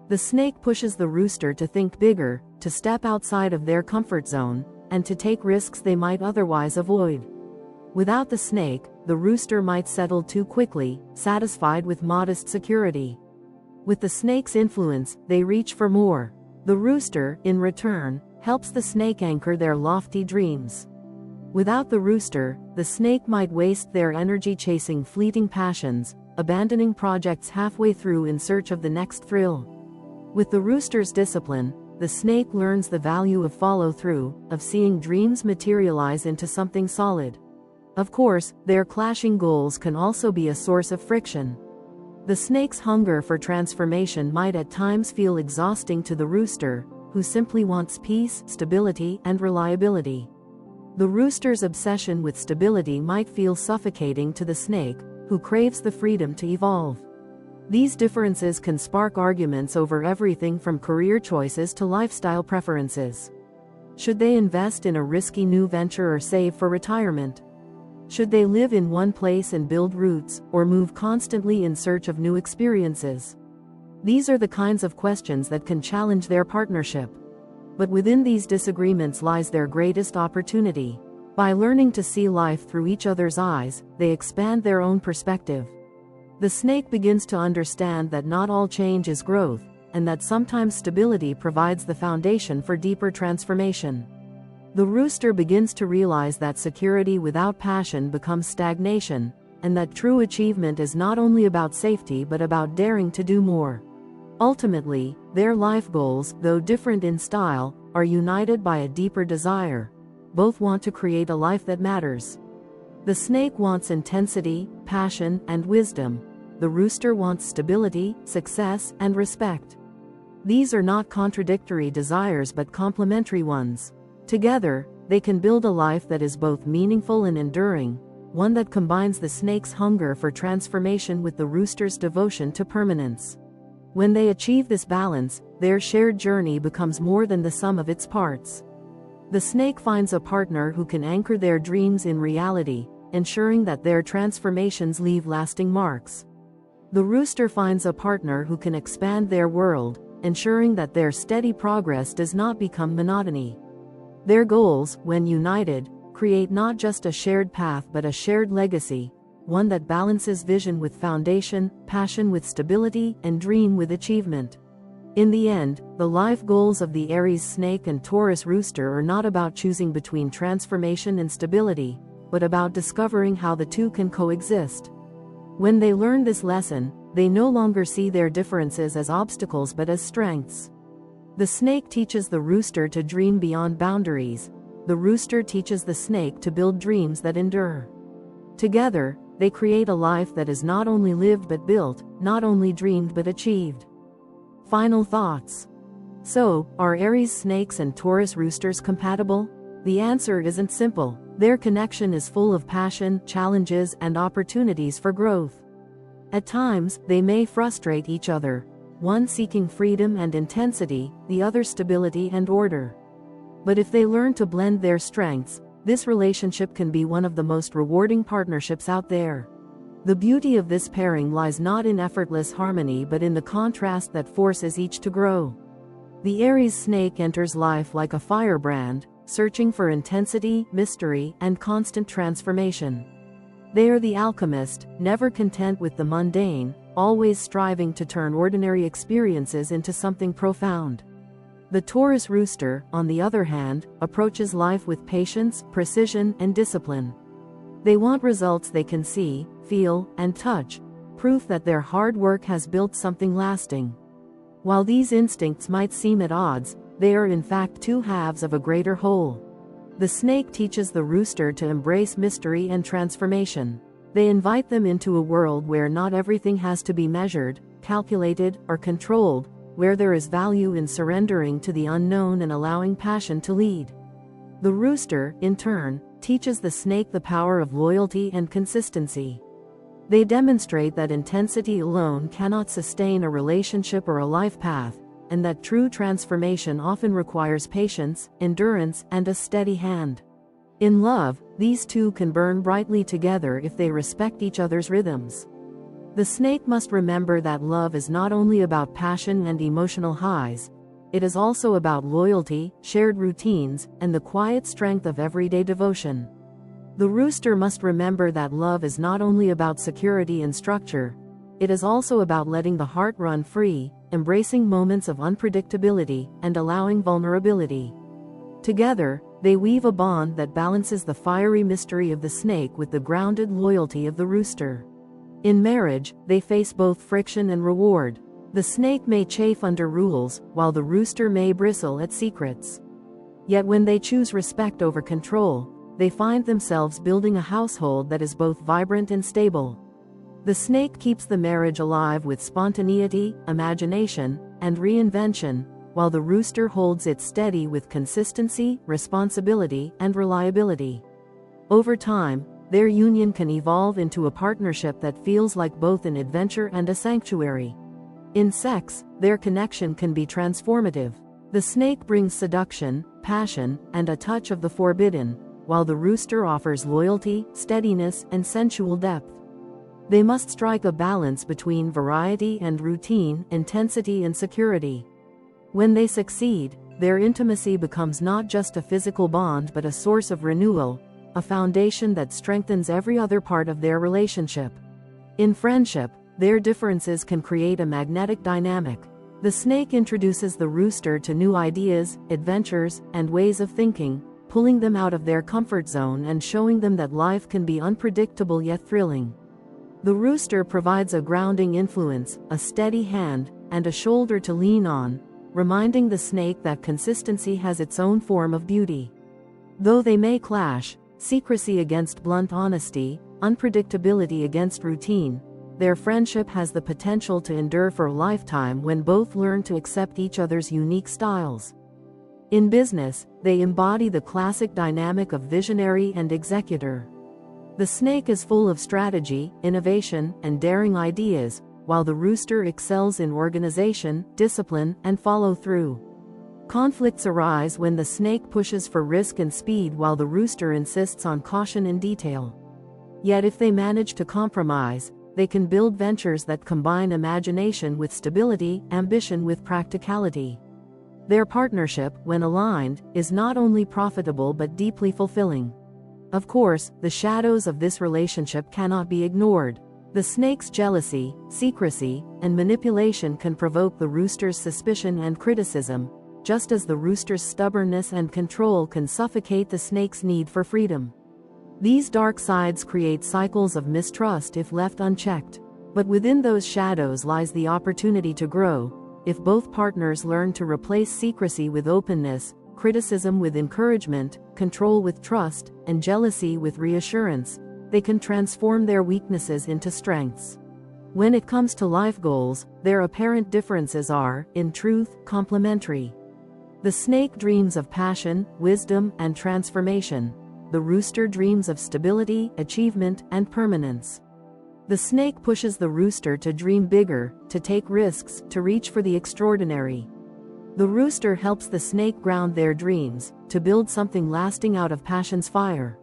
The snake pushes the rooster to think bigger, to step outside of their comfort zone, and to take risks they might otherwise avoid. Without the snake, the rooster might settle too quickly, satisfied with modest security. With the snake's influence, they reach for more. The rooster, in return, helps the snake anchor their lofty dreams. Without the rooster, the snake might waste their energy chasing fleeting passions, abandoning projects halfway through in search of the next thrill. With the rooster's discipline, the snake learns the value of follow-through, of seeing dreams materialize into something solid. Of course, their clashing goals can also be a source of friction. The snake's hunger for transformation might at times feel exhausting to the rooster, who simply wants peace, stability, and reliability. The rooster's obsession with stability might feel suffocating to the snake, who craves the freedom to evolve. These differences can spark arguments over everything from career choices to lifestyle preferences. Should they invest in a risky new venture or save for retirement? Should they live in one place and build roots, or move constantly in search of new experiences? These are the kinds of questions that can challenge their partnership. But within these disagreements lies their greatest opportunity. By learning to see life through each other's eyes, they expand their own perspective. The snake begins to understand that not all change is growth, and that sometimes stability provides the foundation for deeper transformation. The rooster begins to realize that security without passion becomes stagnation, and that true achievement is not only about safety but about daring to do more. Ultimately, their life goals, though different in style, are united by a deeper desire. Both want to create a life that matters. The snake wants intensity, passion, and wisdom. The rooster wants stability, success, and respect. These are not contradictory desires but complementary ones. Together, they can build a life that is both meaningful and enduring, one that combines the snake's hunger for transformation with the rooster's devotion to permanence. When they achieve this balance, their shared journey becomes more than the sum of its parts. The snake finds a partner who can anchor their dreams in reality, ensuring that their transformations leave lasting marks. The rooster finds a partner who can expand their world, ensuring that their steady progress does not become monotony. Their goals, when united, create not just a shared path but a shared legacy, one that balances vision with foundation, passion with stability, and dream with achievement. In the end, the life goals of the Aries Snake and Taurus Rooster are not about choosing between transformation and stability, but about discovering how the two can coexist. When they learn this lesson, they no longer see their differences as obstacles but as strengths. The snake teaches the rooster to dream beyond boundaries. The rooster teaches the snake to build dreams that endure. Together, they create a life that is not only lived but built, not only dreamed but achieved. Final thoughts. So, are Aries snakes and Taurus roosters compatible? The answer isn't simple. Their connection is full of passion, challenges, and opportunities for growth. At times, they may frustrate each other. one seeking freedom and intensity, the other stability and order. But if they learn to blend their strengths, this relationship can be one of the most rewarding partnerships out there. The beauty of this pairing lies not in effortless harmony but in the contrast that forces each to grow. The Aries snake enters life like a firebrand, searching for intensity, mystery, and constant transformation. They are the alchemist, never content with the mundane, always striving to turn ordinary experiences into something profound. The Taurus rooster, on the other hand, approaches life with patience, precision, and discipline. They want results they can see, feel, and touch, proof that their hard work has built something lasting. While these instincts might seem at odds, they are in fact two halves of a greater whole. The snake teaches the rooster to embrace mystery and transformation. They invite them into a world where not everything has to be measured, calculated, or controlled, where there is value in surrendering to the unknown and allowing passion to lead. The rooster, in turn, teaches the snake the power of loyalty and consistency. They demonstrate that intensity alone cannot sustain a relationship or a life path, and that true transformation often requires patience, endurance, and a steady hand. In love, these two can burn brightly together if they respect each other's rhythms. The snake must remember that love is not only about passion and emotional highs, it is also about loyalty, shared routines, and the quiet strength of everyday devotion. The rooster must remember that love is not only about security and structure, it is also about letting the heart run free, embracing moments of unpredictability, and allowing vulnerability. Together, they weave a bond that balances the fiery mystery of the snake with the grounded loyalty of the rooster. In marriage, they face both friction and reward. The snake may chafe under rules, while the rooster may bristle at secrets. Yet when they choose respect over control, they find themselves building a household that is both vibrant and stable. The snake keeps the marriage alive with spontaneity, imagination, and reinvention, while the rooster holds it steady with consistency, responsibility, and reliability. Over time, their union can evolve into a partnership that feels like both an adventure and a sanctuary. In sex, their connection can be transformative. The snake brings seduction, passion, and a touch of the forbidden, while the rooster offers loyalty, steadiness, and sensual depth. They must strike a balance between variety and routine, intensity and security. When they succeed, their intimacy becomes not just a physical bond but a source of renewal, a foundation that strengthens every other part of their relationship. In friendship, their differences can create a magnetic dynamic. The snake introduces the rooster to new ideas, adventures, and ways of thinking, pulling them out of their comfort zone and showing them that life can be unpredictable yet thrilling. The rooster provides a grounding influence, a steady hand, and a shoulder to lean on, reminding the snake that consistency has its own form of beauty. Though they may clash, secrecy against blunt honesty, unpredictability against routine, their friendship has the potential to endure for a lifetime when both learn to accept each other's unique styles. In business, they embody the classic dynamic of visionary and executor. The snake is full of strategy, innovation, and daring ideas, while the rooster excels in organization, discipline, and follow-through. Conflicts arise when the snake pushes for risk and speed while the rooster insists on caution and detail. Yet if they manage to compromise, they can build ventures that combine imagination with stability, ambition with practicality. Their partnership, when aligned, is not only profitable but deeply fulfilling. Of course, the shadows of this relationship cannot be ignored. The snake's jealousy, secrecy, and manipulation can provoke the rooster's suspicion and criticism, just as the rooster's stubbornness and control can suffocate the snake's need for freedom. These dark sides create cycles of mistrust if left unchecked. But within those shadows lies the opportunity to grow. If both partners learn to replace secrecy with openness, criticism with encouragement, control with trust, and jealousy with reassurance, they can transform their weaknesses into strengths. When it comes to life goals, their apparent differences are, in truth, complementary. The snake dreams of passion, wisdom, and transformation. The rooster dreams of stability, achievement, and permanence. The snake pushes the rooster to dream bigger, to take risks, to reach for the extraordinary. The rooster helps the snake ground their dreams, to build something lasting out of passion's fire.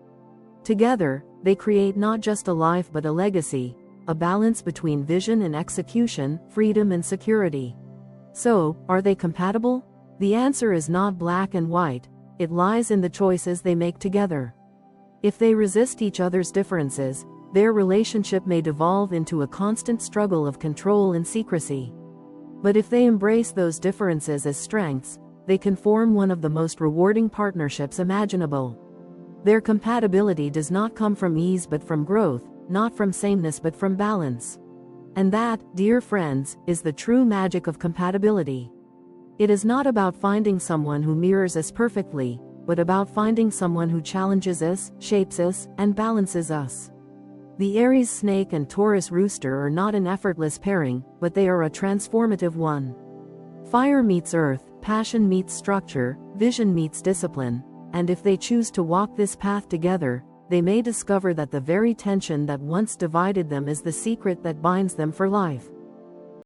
Together, they create not just a life but a legacy, a balance between vision and execution, freedom and security. So, are they compatible? The answer is not black and white, it lies in the choices they make together. If they resist each other's differences, their relationship may devolve into a constant struggle of control and secrecy. But if they embrace those differences as strengths, they can form one of the most rewarding partnerships imaginable. Their compatibility does not come from ease but from growth, not from sameness but from balance. And that, dear friends, is the true magic of compatibility. It is not about finding someone who mirrors us perfectly, but about finding someone who challenges us, shapes us, and balances us. The Aries Snake and Taurus Rooster are not an effortless pairing, but they are a transformative one. Fire meets earth, passion meets structure, vision meets discipline, and if they choose to walk this path together, they may discover that the very tension that once divided them is the secret that binds them for life.